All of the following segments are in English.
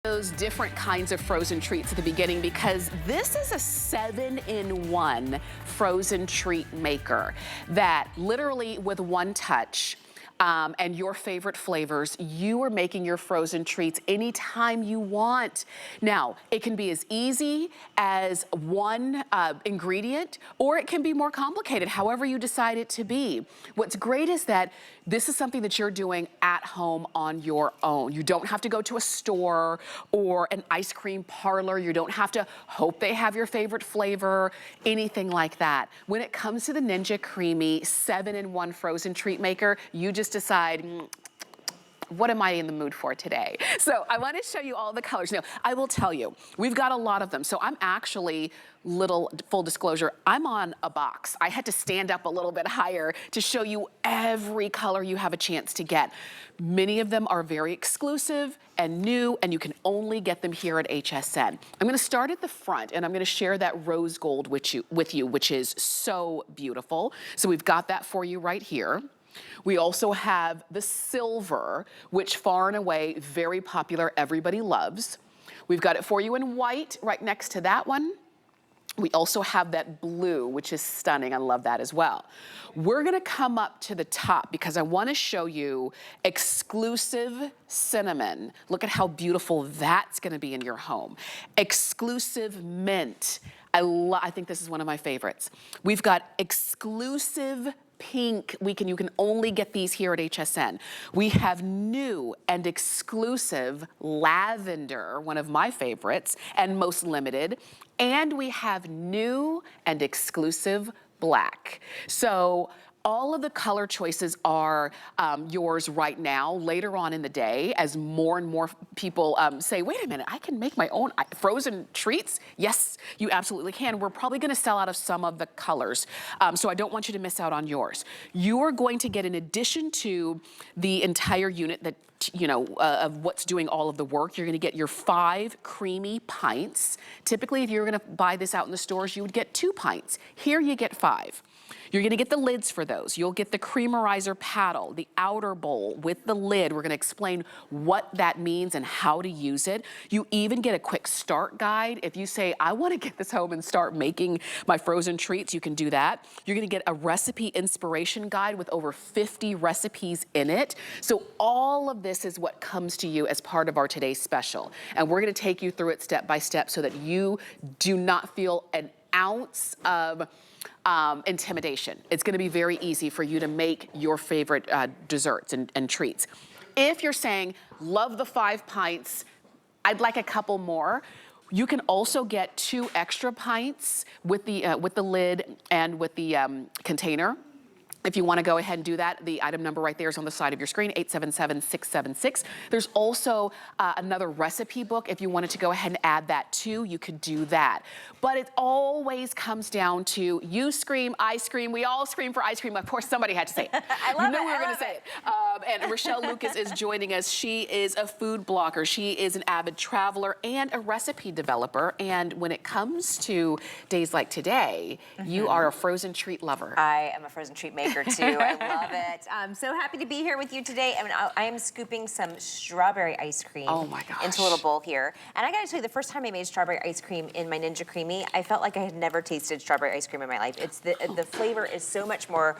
Those different kinds of frozen treats at the beginning because this is a 7-in-1 frozen treat maker that literally with one touch and your favorite flavors, you are making your frozen treats anytime you want. Now, it can be as easy as one ingredient, or it can be more complicated, however you decide it to be. What's great is that this is something that you're doing at home on your own. You don't have to go to a store or an ice cream parlor. You don't have to hope they have your favorite flavor, anything like that. When it comes to the Ninja CREAMi 7-in-1 frozen treat maker, you just decide, what am I in the mood for today? So I want to show you all the colors. Now, I will tell you, we've got a lot of them. So I'm actually, full disclosure, I'm on a box. I had to stand up a little bit higher to show you every color you have a chance to get. Many of them are very exclusive and new, and you can only get them here at HSN. I'm gonna start at the front, and I'm gonna share that rose gold with you, which is so beautiful. So we've got that for you right here. We also have the silver, which far and away, very popular, everybody loves. We've got it for you in white right next to that one. We also have that blue, which is stunning. I love that as well. We're gonna come up to the top because I wanna show you exclusive cinnamon. Look at how beautiful that's gonna be in your home. Exclusive mint. I think this is one of my favorites. We've got exclusive pink. You can only get these here at HSN. We have new and exclusive lavender, one of my favorites, and most limited. And we have new and exclusive black. So all of the color choices are yours right now. Later on in the day, as more and more people say, wait a minute, I can make my own frozen treats? Yes, you absolutely can. We're probably gonna sell out of some of the colors, so I don't want you to miss out on yours. You are going to get, in addition to the entire unit that of what's doing all of the work, you're gonna get your 5 creamy pints. Typically, if you were gonna buy this out in the stores, you would get 2 pints. Here you get 5. You're gonna get the lids for those. You'll get the Creamerizer paddle, the outer bowl with the lid. We're gonna explain what that means and how to use it. You even get a quick start guide. If you say, I wanna get this home and start making my frozen treats, you can do that. You're gonna get a recipe inspiration guide with over 50 recipes in it. So all of this is what comes to you as part of our today's special. And we're gonna take you through it step by step so that you do not feel an ounce of intimidation. It's gonna be very easy for you to make your favorite desserts and treats. If you're saying, love the 5 pints, I'd like a couple more, you can also get 2 extra pints with the lid and with the container. If you wanna go ahead and do that, the item number right there is on the side of your screen, 877-676. There's also another recipe book. If you wanted to go ahead and add that too, you could do that. But it always comes down to you scream, I scream, we all scream for ice cream. Of course, somebody had to say it. I love we were gonna say it. And Rochelle Lucas is joining us. She is a food blogger. She is an avid traveler and a recipe developer. And when it comes to days like today, you are a frozen treat lover. I am a frozen treat maker too. I love it. I'm so happy to be here with you today. I mean, I am scooping some strawberry ice cream into a little bowl here. And I gotta tell you, the first time I made strawberry ice cream in my Ninja CREAMi, I felt like I had never tasted strawberry ice cream in my life. It's the flavor is so much more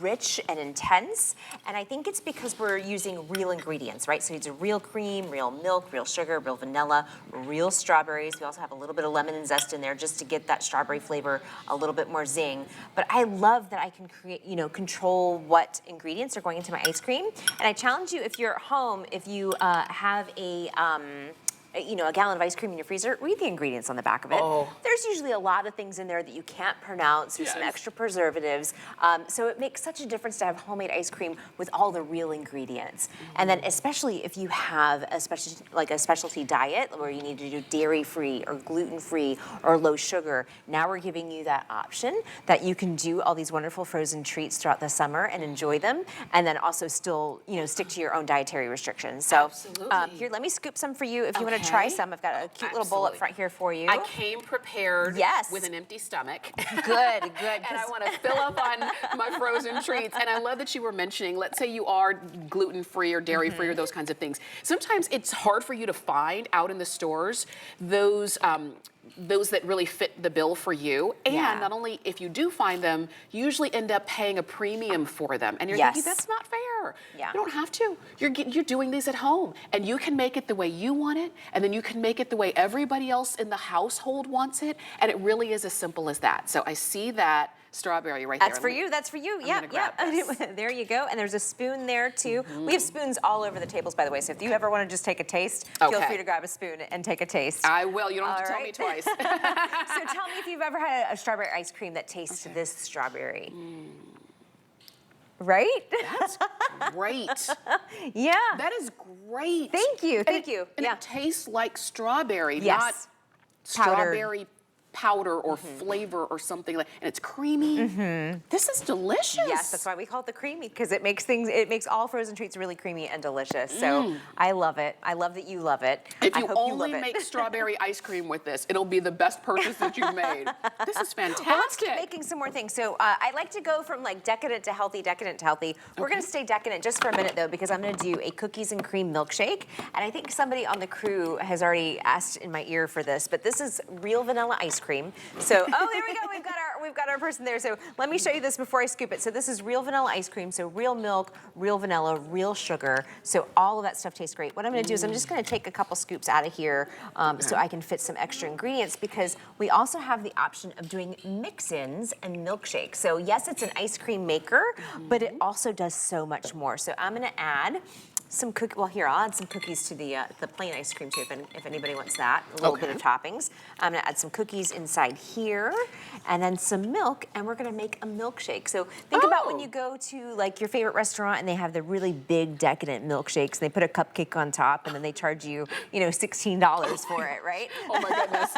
rich and intense. And I think it's because we're using real ingredients, right? So it's a real cream, real milk, real sugar, real vanilla, real strawberries. We also have a little bit of lemon and zest in there just to get that strawberry flavor a little bit more zing. But I love that I can create, control what ingredients are going into my ice cream. And I challenge you, if you're at home, if you have a gallon of ice cream in your freezer, read the ingredients on the back of it. There's usually a lot of things in there that you can't pronounce. There's some extra preservatives. So it makes such a difference to have homemade ice cream with all the real ingredients. And then especially if you have a specialty diet where you need to do dairy-free or gluten-free or low sugar, now we're giving you that option that you can do all these wonderful frozen treats throughout the summer and enjoy them, and then also still, stick to your own dietary restrictions. So here, let me scoop some for you if you want to to try some. I've got a cute little bowl up front here for you. I came prepared with an empty stomach. Good. And I want to fill up on my frozen treats. And I love that you were mentioning, let's say you are gluten-free or dairy-free or those kinds of things. Sometimes it's hard for you to find out in the stores those that really fit the bill for you. And not only if you do find them, you usually end up paying a premium for them. And you're thinking, that's not fair. You don't have to. You're doing these at home. And you can make it the way you want it. And then you can make it the way everybody else in the household wants it. And it really is as simple as that. So I see that strawberry right there. That's for you. That's for you. Yeah. There you go. And there's a spoon there too. We have spoons all over the tables, by the way. So if you ever want to just take a taste, feel free to grab a spoon and take a taste. I will. You don't have to tell me twice. So tell me if you've ever had a strawberry ice cream that tastes this strawberry. Right? That's great. Yeah. That is great. Thank you. Thank you. And it tastes like strawberry, not strawberry powder or flavor or something like, and it's creamy. This is delicious. Yes, that's why we call it the CREAMi, because it makes all frozen treats really creamy and delicious. So I love it. I love that you love it. If you only make strawberry ice cream with this, it'll be the best purchase that you've made. This is fantastic. Well, let's keep making some more things. So I like to go from like decadent to healthy, decadent to healthy. We're going to stay decadent just for a minute though, because I'm going to do a cookies and cream milkshake. And I think somebody on the crew has already asked in my ear for this, but this is real vanilla ice cream. So, oh, there we go. We've got our person there. So let me show you this before I scoop it. So this is real vanilla ice cream. So real milk, real vanilla, real sugar. So all of that stuff tastes great. What I'm going to do is I'm just going to take a couple scoops out of here so I can fit some extra ingredients, because we also have the option of doing mix-ins and milkshakes. So yes, it's an ice cream maker, but it also does so much more. So I'm going to add some cookies. Well, here, I'll add some cookies to the plain ice cream too, if anybody wants that. A little bit of toppings. I'm gonna add some cookies inside here, and then some milk, and we're gonna make a milkshake. So think about when you go to like your favorite restaurant and they have the really big decadent milkshakes, and they put a cupcake on top, and then they charge you, $16 for it, right? Oh my goodness.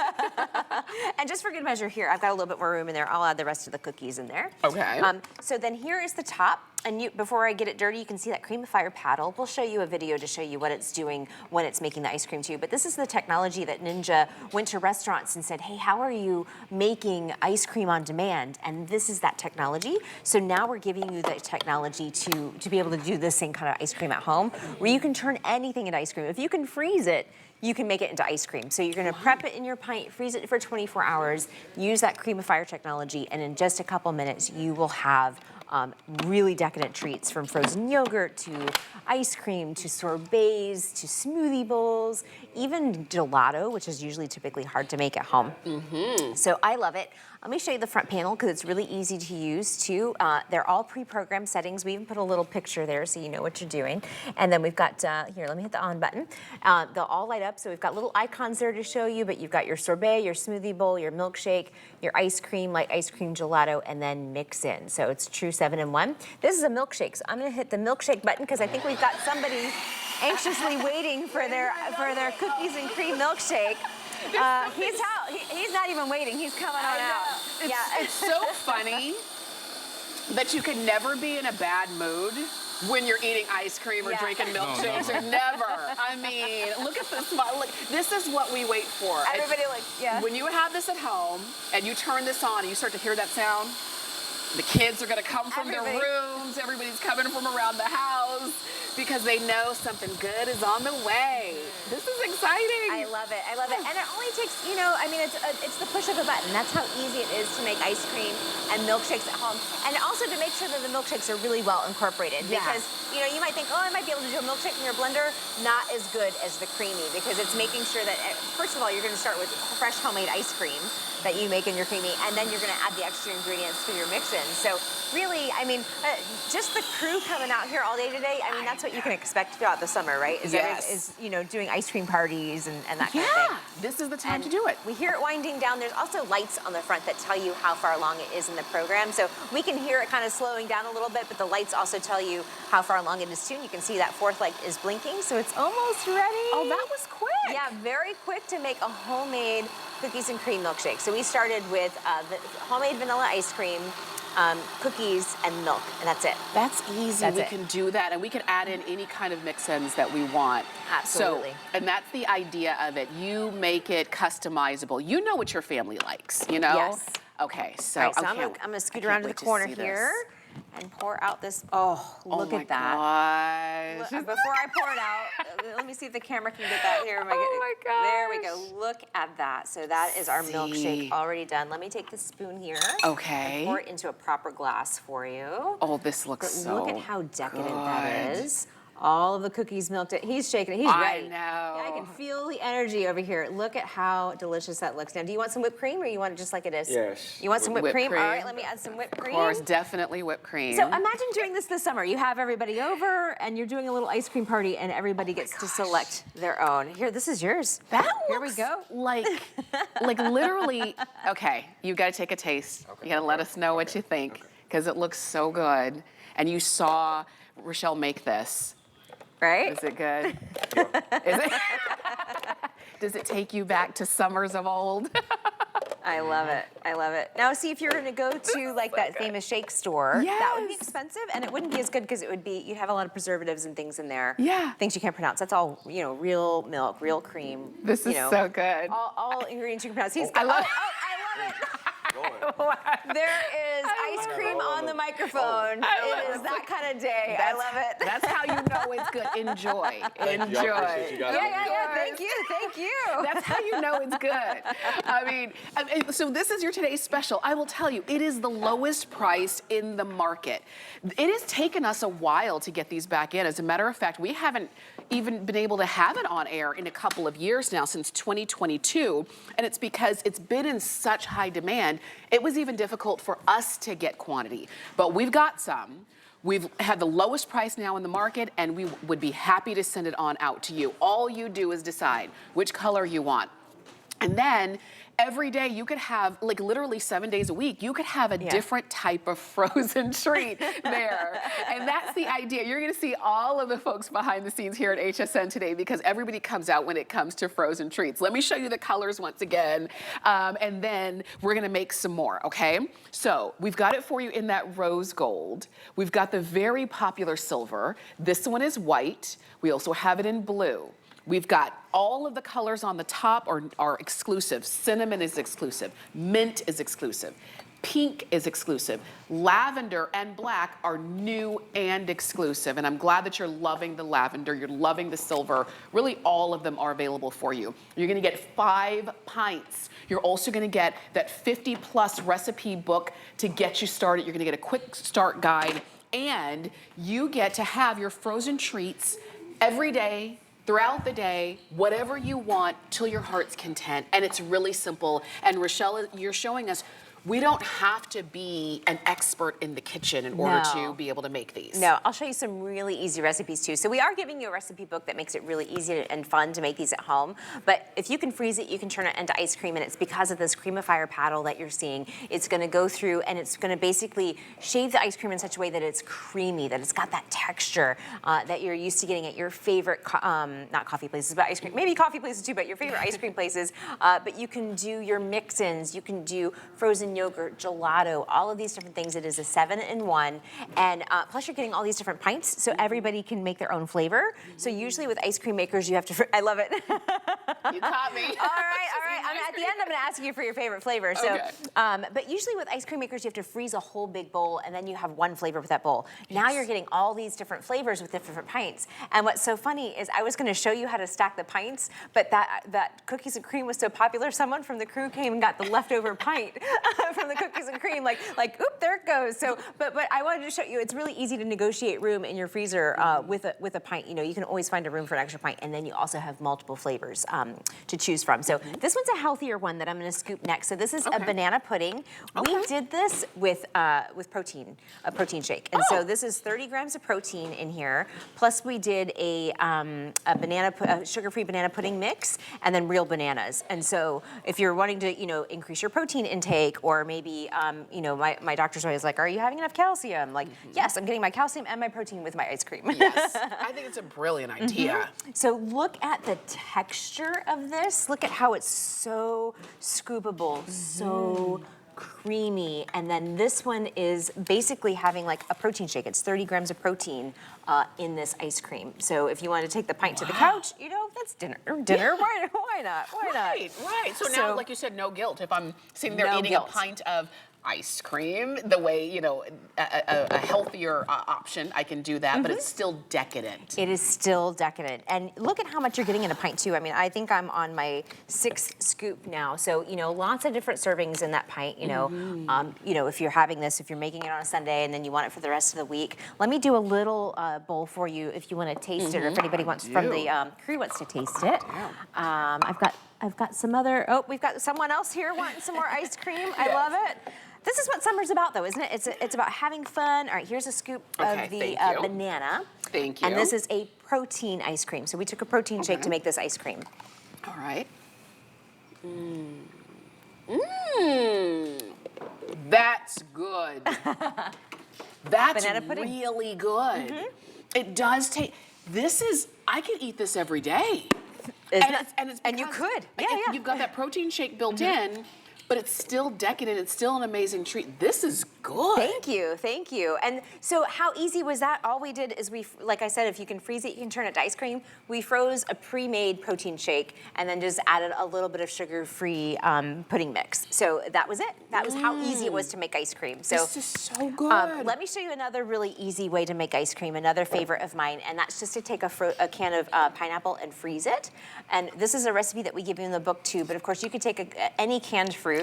And just for good measure here, I've got a little bit more room in there. I'll add the rest of the cookies in there. Okay. So then here is the top. And before I get it dirty, you can see that Creamify paddle. We'll show you a video to show you what it's doing when it's making the ice cream too. But this is the technology that Ninja went to restaurants and said, hey, how are you making ice cream on demand? And this is that technology. So now we're giving you the technology to be able to do the same kind of ice cream at home, where you can turn anything into ice cream. If you can freeze it, you can make it into ice cream. So you're gonna prep it in your pint, freeze it for 24 hours, use that Creamify technology, and in just a couple minutes, you will have really decadent treats, from frozen yogurt to ice cream to sorbets to smoothie bowls, even gelato, which is usually typically hard to make at home. So I love it. Let me show you the front panel because it's really easy to use too. They're all pre-programmed settings. We even put a little picture there so you know what you're doing. And then we've got, here, let me hit the on button. They'll all light up. So we've got little icons there to show you, but you've got your sorbet, your smoothie bowl, your milkshake, your ice cream, light ice cream gelato, and then mix in. So it's true 7-in-1. This is a milkshake. So I'm gonna hit the milkshake button because I think we've got somebody anxiously waiting for their cookies and cream milkshake. He's out. He's not even waiting. He's coming on out. It's so funny that you can never be in a bad mood when you're eating ice cream or drinking milkshakes. Or never. I mean, look at this smile. Look, this is what we wait for. Everybody When you have this at home and you turn this on and you start to hear that sound, the kids are going to come from their rooms. Everybody's coming from around the house because they know something good is on the way. This is exciting. I love it. I love it. And it only takes, I mean, it's the push of a button. That's how easy it is to make ice cream and milkshakes at home. And also to make sure that the milkshakes are really well incorporated. Because, you might think, oh, I might be able to do a milkshake in your blender. Not as good as the CREAMi, because it's making sure that, first of all, you're going to start with fresh homemade ice cream that you make in your CREAMi, and then you're going to add the extra ingredients for your mix-in. So really, I mean, just the crew coming out here all day today, I mean, that's what you can expect throughout the summer, right? Is doing ice cream parties and that kind of thing. This is the time to do it. We hear it winding down. There's also lights on the front that tell you how far along it is in the program. So we can hear it kind of slowing down a little bit, but the lights also tell you how far along it is too. And you can see that fourth light is blinking, so it's almost ready. Oh, that was quick. Yeah, very quick to make a homemade cookies and cream milkshake. So we started with the homemade vanilla ice cream, cookies and milk, and that's it. That's easy. We can do that, and we can add in any kind of mix-ins that we want. Absolutely. So, and that's the idea of it. You make it customizable. You know what your family likes, you know? Yes. Okay, so, All right, so I'm gonna scoot around to the corner here and pour out this. Oh, look at that. Gosh. Before I pour it out, let me see if the camera can get that here. Oh my gosh. There we go. Look at that. So that is our milkshake already done. Let me take the spoon here. Okay. And pour it into a proper glass for you. Oh, this looks so look at how decadent that is. All of the cookies melted. He's shaking it. He's ready. I know. Yeah, I can feel the energy over here. Look at how delicious that looks. Now, do you want some whipped cream or you want it just like it is? Yes. You want some whipped cream? All right, let me add some whipped cream. Of course, definitely whipped cream. So imagine doing this summer. You have everybody over and you're doing a little ice cream party and everybody gets to select their own. Here, this is yours. Here we go. Like literally, okay, you gotta take a taste. Okay. You gotta let us know what you think, because it looks so good. And you saw Rochelle make this. Right? Is it good? Is it? Does it take you back to summers of old? I love it. I love it. Now, see, if you're going to go to like that famous shake store, that would be expensive, and it wouldn't be as good because it would be you'd have a lot of preservatives and things in there. Yeah. Things you can't pronounce. That's all real milk, real cream. This is so good. All ingredients you can pronounce. I love it. I love it. There is ice cream on the microphone. It is that kind of day. I love it. That's how you know it's good. Enjoy. Enjoy. Yeah. Thank you. That's how you know it's good. I mean, so this is your today's special. I will tell you, it is the lowest price in the market. It has taken us a while to get these back in. As a matter of fact, we haven't even been able to have it on air in a couple of years now, since 2022, and it's because it's been in such high demand. It was even difficult for us to get quantity, but we've got some. We've had the lowest price now in the market, and we would be happy to send it on out to you. All you do is decide which color you want. And then every day you could have, like literally 7 days a week, you could have a different type of frozen treat there. And that's the idea. You're gonna see all of the folks behind the scenes here at HSN today, because everybody comes out when it comes to frozen treats. Let me show you the colors once again, and then we're gonna make some more, okay? So we've got it for you in that rose gold. We've got the very popular silver. This one is white. We also have it in blue. We've got all of the colors on the top are exclusive. Cinnamon is exclusive. Mint is exclusive. Pink is exclusive. Lavender and black are new and exclusive. And I'm glad that you're loving the lavender. You're loving the silver. Really, all of them are available for you. You're gonna get 5 pints. You're also gonna get that 50+ recipe book to get you started. You're gonna get a quick start guide. And you get to have your frozen treats every day, throughout the day, whatever you want, till your heart's content. And it's really simple. And Rochelle, you're showing us we don't have to be an expert in the kitchen in order to be able to make these. No, I'll show you some really easy recipes too. So we are giving you a recipe book that makes it really easy and fun to make these at home. But if you can freeze it, you can turn it into ice cream, and it's because of this Creamify paddle that you're seeing. It's gonna go through and it's gonna basically shave the ice cream in such a way that it's creamy, that it's got that texture that you're used to getting at your favorite, not coffee places, but ice cream, maybe coffee places too, but your favorite ice cream places. But you can do your mix-ins, you can do frozen yogurt, gelato, all of these different things. It is a 7-in-1, and plus you're getting all these different pints, so everybody can make their own flavor. So usually with ice cream makers, you have to, I love it. You caught me. All right. At the end, I'm gonna ask you for your favorite flavor. So, but usually with ice cream makers, you have to freeze a whole big bowl, and then you have one flavor with that bowl. Now you're getting all these different flavors with different pints. And what's so funny is I was gonna show you how to stack the pints, but that cookies and cream was so popular, someone from the crew came and got the leftover pint from the cookies and cream, like, oop, there it goes. So, but I wanted to show you, it's really easy to negotiate room in your freezer with a pint. You know, you can always find a room for an extra pint, and then you also have multiple flavors to choose from. So this one's a healthier one that I'm going to scoop next. So this is a banana pudding. We did this with protein, a protein shake, and so this is 30 grams of protein in here. Plus we did a sugar-free banana pudding mix, and then real bananas. And so if you're wanting to, increase your protein intake, or maybe, my doctor's always like, are you having enough calcium? Like, yes, I'm getting my calcium and my protein with my ice cream. Yes, I think it's a brilliant idea. So look at the texture of this. Look at how it's so scoopable, so creamy, and then this one is basically having like a protein shake. It's 30 grams of protein in this ice cream. So if you want to take the pint to the couch, you know, that's dinner. Yeah. Why not? Right. So now, like you said, no guilt. If I'm sitting there eating a pint of ice cream, the way, you know, a healthier option, I can do that, but it's still decadent. It is still decadent. And look at how much you're getting in a pint too. I mean, I think I'm on my 6th scoop now. So, you know, lots of different servings in that pint, you know. You know, if you're having this, if you're making it on a Sunday and then you want it for the rest of the week, let me do a little bowl for you if you want to taste it, or if anybody wants from the crew wants to taste it. I've got some other, we've got someone else here wanting some more ice cream. I love it. This is what summer's about, though, isn't it? It's about having fun. All right, here's a scoop of the banana. Thank you. And this is a protein ice cream. So we took a protein shake to make this ice cream. All right. That's good. That's Banana pudding. really good. It does taste. This is. I could eat this every day. And you could. You've got that protein shake built in. But it's still decadent. It's still an amazing treat. This is good. Thank you. And so how easy was that? All we did is like I said, if you can freeze it, you can turn it to ice cream. We froze a pre-made protein shake and then just added a little bit of sugar-free pudding mix. So that was it. That was how easy it was to make ice cream. So this is so good. Let me show you another really easy way to make ice cream, another favorite of mine, and that's just to take a can of pineapple and freeze it. And this is a recipe that we give you in the book too, but of course you could take any canned fruit.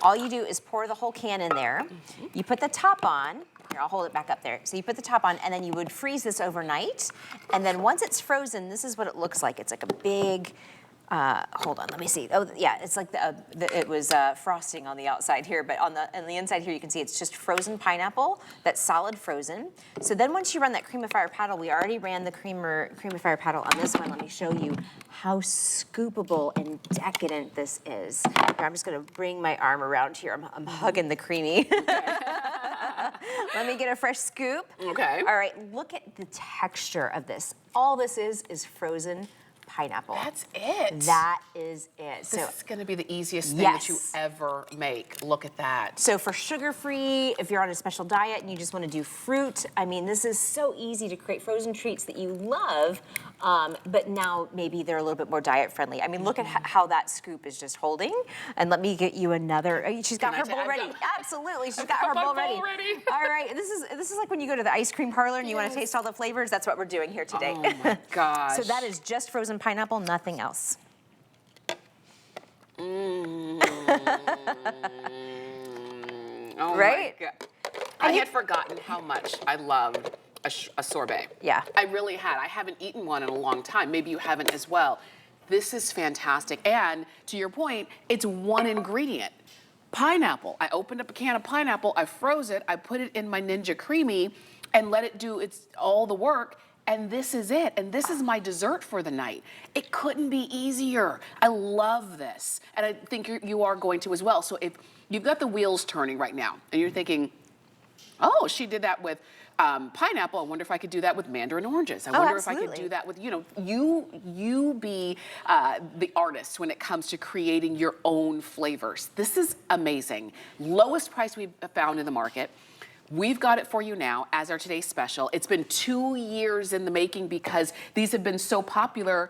All you do is pour the whole can in there. You put the top on. Here, I'll hold it back up there. So you put the top on, and then you would freeze this overnight. And then once it's frozen, this is what it looks like. It's like a big, hold on, let me see. Oh, yeah, it's like it was frosting on the outside here, but on the inside here, you can see it's just frozen pineapple that's solid frozen. So then once you run that Creamify paddle, we already ran the Creamify paddle on this one. Let me show you how scoopable and decadent this is. Here, I'm just gonna bring my arm around here. I'm hugging the Creamy. Let me get a fresh scoop. Okay. All right, look at the texture of this. All this is frozen pineapple. That's it. That is it. This is going to be the easiest thing that you ever make. Look at that. So for sugar-free, if you're on a special diet and you just want to do fruit, I mean, this is so easy to create frozen treats that you love, but now maybe they're a little bit more diet-friendly. I mean, look at how that scoop is just holding. And let me get you another. She's got her bowl ready. Absolutely, she's got her bowl ready. All right, this is like when you go to the ice cream parlor and you want to taste all the flavors. That's what we're doing here today. Oh my gosh. So that is just frozen pineapple, nothing else. Oh right? My God. I had forgotten how much I love a sorbet. Yeah. I really had. I haven't eaten one in a long time. Maybe you haven't as well. This is fantastic. And to your point, it's one ingredient. Pineapple. I opened up a can of pineapple, I froze it, I put it in my Ninja CREAMi and let it do all the work. And this is it. And this is my dessert for the night. It couldn't be easier. I love this. And I think you are going to as well. So if you've got the wheels turning right now and you're thinking, oh, she did that with pineapple. I wonder if I could do that with mandarin oranges. I wonder if I could do that with, you be the artist when it comes to creating your own flavors. This is amazing. Lowest price we've found in the market. We've got it for you now as our today's special. It's been 2 years in the making because these have been so popular.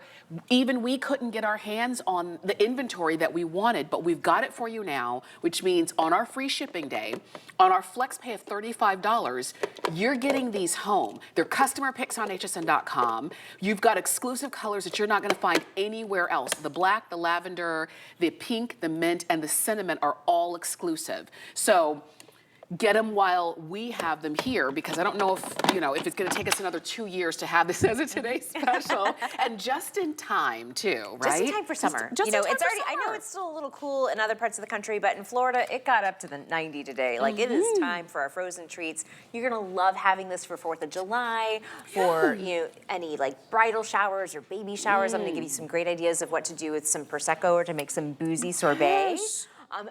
Even we couldn't get our hands on the inventory that we wanted, but we've got it for you now, which means on our free shipping day, on our flex pay of $35, you're getting these home. They're customer picks on hsn.com. You've got exclusive colors that you're not gonna find anywhere else. The black, the lavender, the pink, the mint, and the cinnamon are all exclusive. So get them while we have them here, because I don't know if it's going to take us another 2 years to have this as a today's special, and just in time too, right? Just in time for summer. Just in time it's for already. summer. I know it's still a little cool in other parts of the country, but in Florida, it got up to the 90 today. Like it is time for our frozen treats. You're gonna love having this for 4th of July, for any like bridal showers or baby showers. I'm gonna give you some great ideas of what to do with some prosecco or to make some boozy sorbet.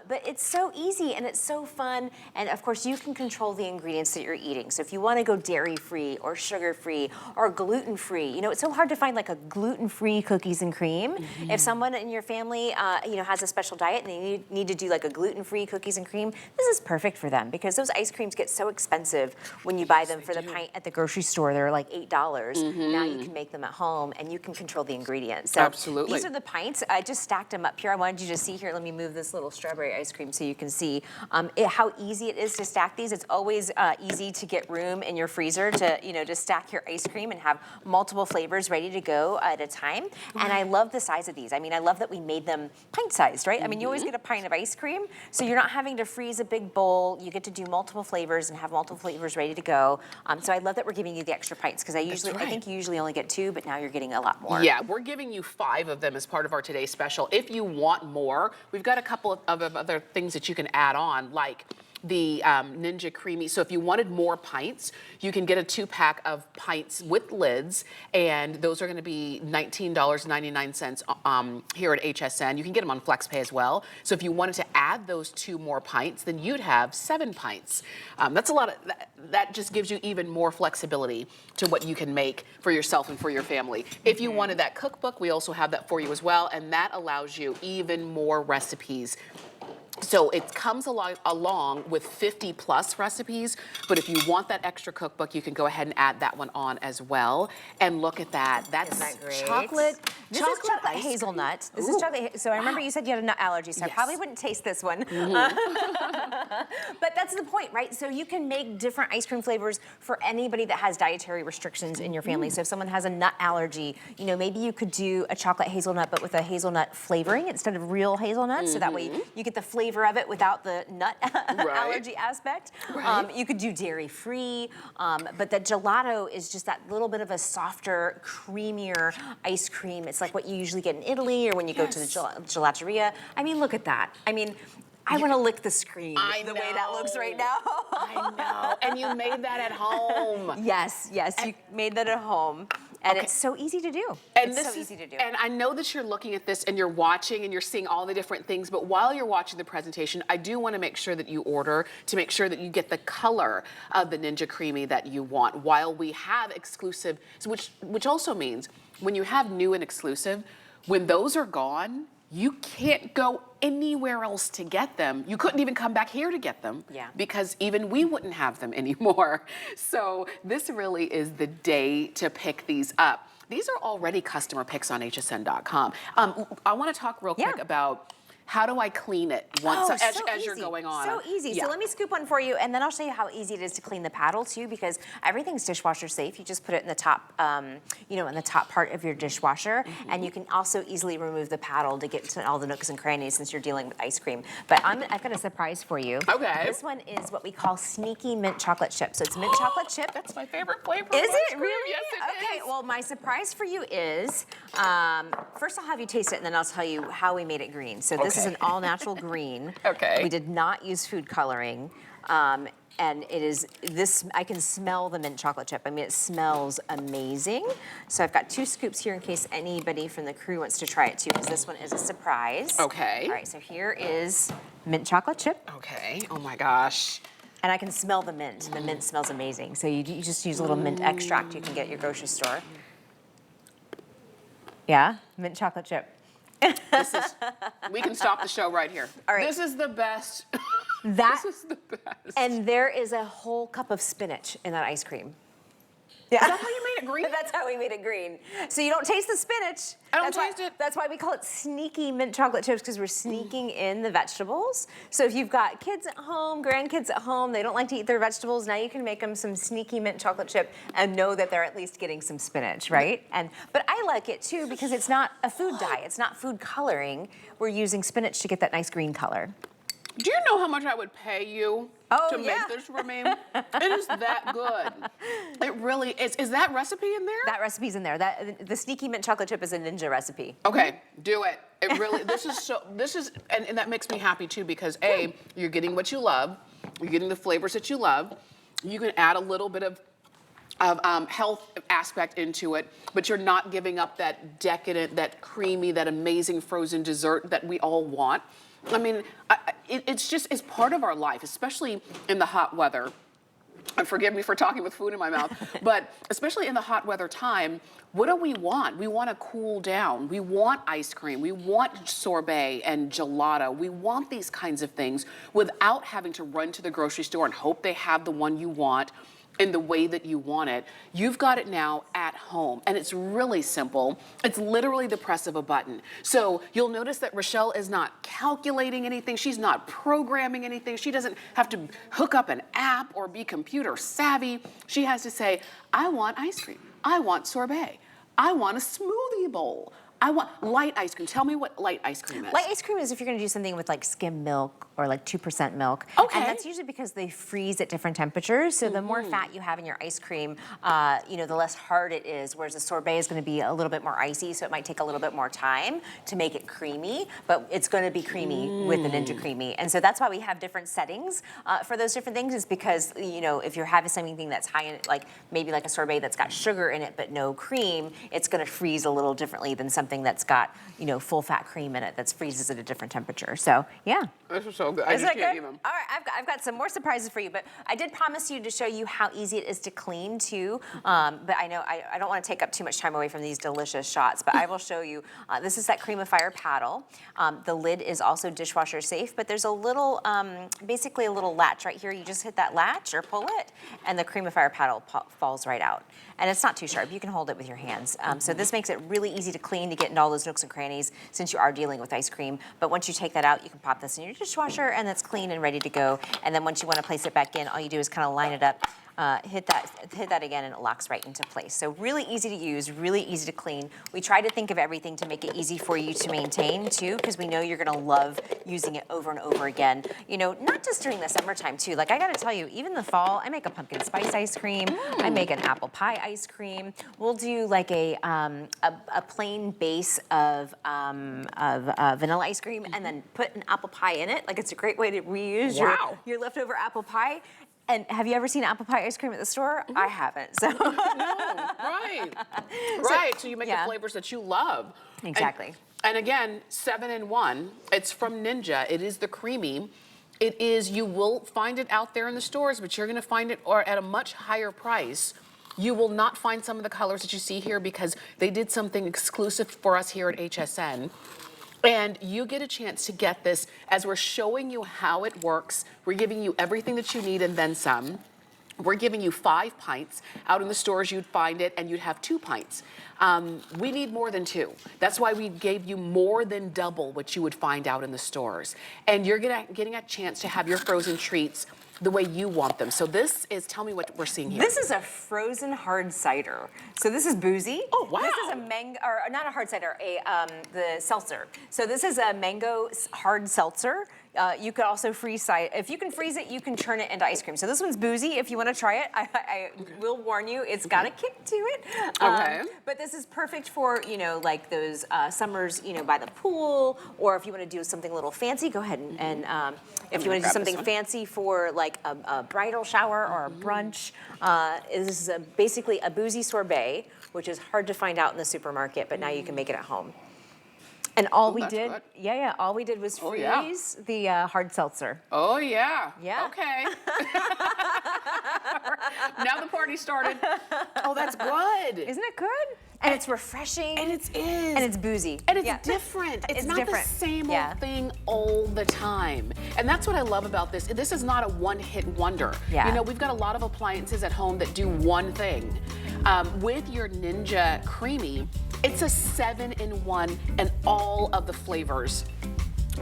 But it's so easy and it's so fun. And of course, you can control the ingredients that you're eating. So if you want to go dairy-free or sugar-free or gluten-free, you know, it's so hard to find like a gluten-free cookies and cream. If someone in your family, you know, has a special diet and they need to do like a gluten-free cookies and cream, this is perfect for them because those ice creams get so expensive when you buy them for the pint at the grocery store. They're like $8. Now you can make them at home and you can control the ingredients. So absolutely. These are the pints. I just stacked them up here. I wanted you to see here. Let me move this little strawberry ice cream so you can see how easy it is to stack these. It's always easy to get room in your freezer to, you know, to stack your ice cream and have multiple flavors ready to go at a time. And I love the size of these. I mean, I love that we made them pint-sized, right? I mean, you always get a pint of ice cream, so you're not having to freeze a big bowl. You get to do multiple flavors and have multiple flavors ready to go. So I love that we're giving you the extra pints because I think you usually only get 2, but now you're getting a lot more. Yeah, we're giving you 5 of them as part of our today's special. If you want more, we've got a couple of other things that you can add on, like the Ninja CREAMi. So if you wanted more pints, you can get a 2-pack of pints with lids, and those are going to be $19.99 here at HSN. You can get them on FlexPay as well. So if you wanted to add those 2 more pints, then you'd have 7 pints. That's a lot of that just gives you even more flexibility to what you can make for yourself and for your family. If you wanted that cookbook, we also have that for you as well, and that allows you even more recipes. So it comes along with 50+ recipes, but if you want that extra cookbook, you can go ahead and add that one on as well. And look at that. That's chocolate. This is chocolate hazelnut. This is chocolate. So I remember you said you had a nut allergy, so I probably wouldn't taste this one. But that's the point, right? So you can make different ice cream flavors for anybody that has dietary restrictions in your family. So if someone has a nut allergy, you know, maybe you could do a chocolate hazelnut, but with a hazelnut flavoring instead of real hazelnuts. So that way you get the flavor of it without the nut allergy aspect. You could do dairy-free, but the gelato is just that little bit of a softer, creamier ice cream. It's like what you usually get in Italy or when you go to the gelateria. I mean, look at that. I mean, I want to lick the screen the way that looks right now. I know. And you made that at home. Yes, you made that at home. And it's so easy to do. And it's so easy to do. And I know that you're looking at this and you're watching and you're seeing all the different things, but while you're watching the presentation, I do want to make sure that you order to make sure that you get the color of the Ninja CREAMi that you want. While we have exclusive, which also means when you have new and exclusive, when those are gone, you can't go anywhere else to get them. You couldn't even come back here to get them because even we wouldn't have them anymore. So this really is the day to pick these up. These are already customer picks on hsn.com. I want to talk real quick about how do I clean it once as you're going on? So easy. So let me scoop one for you, and then I'll show you how easy it is to clean the paddle too, because everything's dishwasher safe. You just put it in the top, you know, in the top part of your dishwasher, and you can also easily remove the paddle to get to all the nooks and crannies since you're dealing with ice cream. But I've got a surprise for you. Okay. This one is what we call sneaky mint chocolate chip. So it's mint chocolate chip. That's my favorite flavor. Is it really? Yes, it is. Okay. Well, my surprise for you is first I'll have you taste it, and then I'll tell you how we made it green. So this is an all-natural green. We did not use food coloring. And it is this, I can smell the mint chocolate chip. I mean, it smells amazing. So I've got 2 scoops here in case anybody from the crew wants to try it too, because this one is a surprise. Okay. All right, so here is mint chocolate chip. Okay, oh my gosh. And I can smell the mint. The mint smells amazing. So you just use a little mint extract you can get at your grocery store. Yeah, mint chocolate chip. We can stop the show right here. All right. This is the best. This is the best. And there is a whole cup of spinach in that ice cream. Is that how you made it green? That's how we made it green. So you don't taste the spinach. I don't taste it. That's why we call it sneaky mint chocolate chips, because we're sneaking in the vegetables. So if you've got kids at home, grandkids at home, they don't like to eat their vegetables, now you can make them some sneaky mint chocolate chip and know that they're at least getting some spinach, right? But I like it too because it's not a food dye. It's not food coloring. We're using spinach to get that nice green color. Do you know how much I would pay you to make this for me? It is that good. It really is. Is that recipe in there? That recipe's in there. The sneaky mint chocolate chip is a ninja recipe. Okay, do it. It really, and that makes me happy too because A, you're getting what you love, you're getting the flavors that you love. You can add a little bit of health aspect into it, but you're not giving up that decadent, that creamy, that amazing frozen dessert that we all want. I mean, it's part of our life, especially in the hot weather. And forgive me for talking with food in my mouth, but especially in the hot weather time, what do we want? We want to cool down. We want ice cream. We want sorbet and gelato. We want these kinds of things without having to run to the grocery store and hope they have the one you want in the way that you want it. You've got it now at home, and it's really simple. It's literally the press of a button. So you'll notice that Rochelle is not calculating anything. She's not programming anything. She doesn't have to hook up an app or be computer savvy. She has to say, I want ice cream. I want sorbet. I want a smoothie bowl. I want light ice cream. Tell me what light ice cream is. Light ice cream is if you're going to do something with like skim milk or like 2% milk. Okay. And that's usually because they freeze at different temperatures. So the more fat you have in your ice cream, you know, the less hard it is. Whereas the sorbet is going to be a little bit more icy, so it might take a little bit more time to make it creamy. But it's going to be creamy with the Ninja CREAMi. And so that's why we have different settings for those different things. Is because, you know, if you're having something that's high in, like maybe like a sorbet that's got sugar in it but no cream, it's going to freeze a little differently than something that's got, you know, full fat cream in it that freezes at a different temperature. So yeah. This is so good. I just can't even. All right, I've got some more surprises for you, but I did promise you to show you how easy it is to clean too. But I know I don't want to take up too much time away from these delicious shots, but I will show you. This is that Creamify paddle. The lid is also dishwasher safe, but there's a little, basically a little latch right here. You just hit that latch or pull it, and the Creamify paddle falls right out. And it's not too sharp. You can hold it with your hands. So this makes it really easy to clean, to get into all those nooks and crannies since you are dealing with ice cream. But once you take that out, you can pop this in your dishwasher and that's clean and ready to go. And then once you want to place it back in, all you do is kind of line it up, hit that again, and it locks right into place. So really easy to use, really easy to clean. We try to think of everything to make it easy for you to maintain too, because we know you're going to love using it over and over again. You know, not just during the summertime too. Like I got to tell you, even the fall, I make a pumpkin spice ice cream. I make an apple pie ice cream. We'll do like a plain base of vanilla ice cream and then put an apple pie in it. Like it's a great way to reuse your leftover apple pie. And have you ever seen apple pie ice cream at the store? I haven't. So no, right. Right. So you make the flavors that you love. Exactly. And again, 7-in-1. It's from Ninja. It is the CREAMi. It is, you will find it out there in the stores, but you're going to find it at a much higher price. You will not find some of the colors that you see here because they did something exclusive for us here at HSN. And you get a chance to get this as we're showing you how it works. We're giving you everything that you need and then some. We're giving you 5 pints. Out in the stores, you'd find it, and you'd have 2 pints. We need more than 2. That's why we gave you more than double what you would find out in the stores. And you're getting a chance to have your frozen treats the way you want them. So this is, tell me what we're seeing here. This is a frozen hard cider. So this is boozy. Oh, wow. This is a mango, or not a hard cider, the seltzer. So this is a mango hard seltzer. You could also freeze cider. If you can freeze it, you can turn it into ice cream. So this one's boozy. If you want to try it, I will warn you, it's got a kick to it. Okay. But this is perfect for, you know, like those summers, you know, by the pool, or if you want to do something a little fancy, go ahead and if you want to do something fancy for like a bridal shower or a brunch, this is basically a boozy sorbet, which is hard to find out in the supermarket, but now you can make it at home. And all we did, all we did was freeze the hard seltzer. Oh, yeah. Yeah. Okay. Now the party started. Oh, that's good. Isn't it good? And it's refreshing. And it is. And it's boozy. And it's different. It's not different. The same old thing all the time. And that's what I love about this. This is not a one-hit wonder. Yeah. You know, we've got a lot of appliances at home that do one thing. With your Ninja CREAMi, it's a 7-in-1, and all of the flavors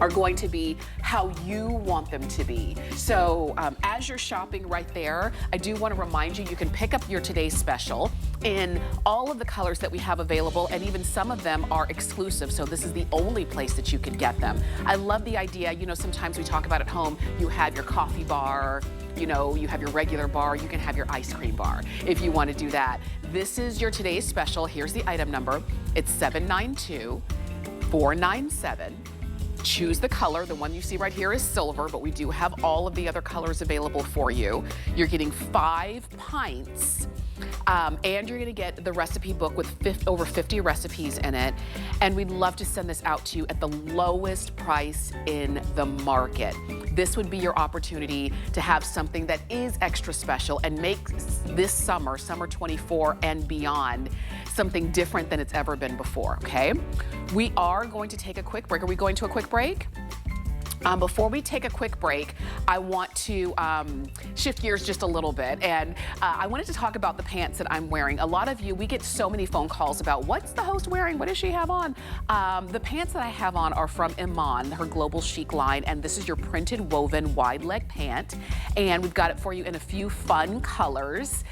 are going to be how you want them to be. So as you're shopping right there, I do want to remind you, you can pick up your today's special in all of the colors that we have available, and even some of them are exclusive, so this is the only place that you can get them. I love the idea, you know, sometimes we talk about at home, you have your coffee bar, you know, you have your regular bar, you can have your ice cream bar if you want to do that. This is your today's special. Here's the item number. It's 792497. Choose the color. The one you see right here is silver, but we do have all of the other colors available for you. You're getting 5 pints And you're gonna get the recipe book with over 50 recipes in it. And we'd love to send this out to you at the lowest price in the market. This would be your opportunity to have something that is extra special and make this summer, summer 24 and beyond, something different than it's ever been before, okay? We are going to take a quick break. Are we going to a quick break? Before we take a quick break, I want to shift gears just a little bit, and I wanted to talk about the pants that I'm wearing. A lot of you, we get so many phone calls about what's the host wearing, what does she have on? The pants that I have on are from Iman, her global chic line, and this is your printed woven wide leg pant, and we've got it for you in a few fun colors.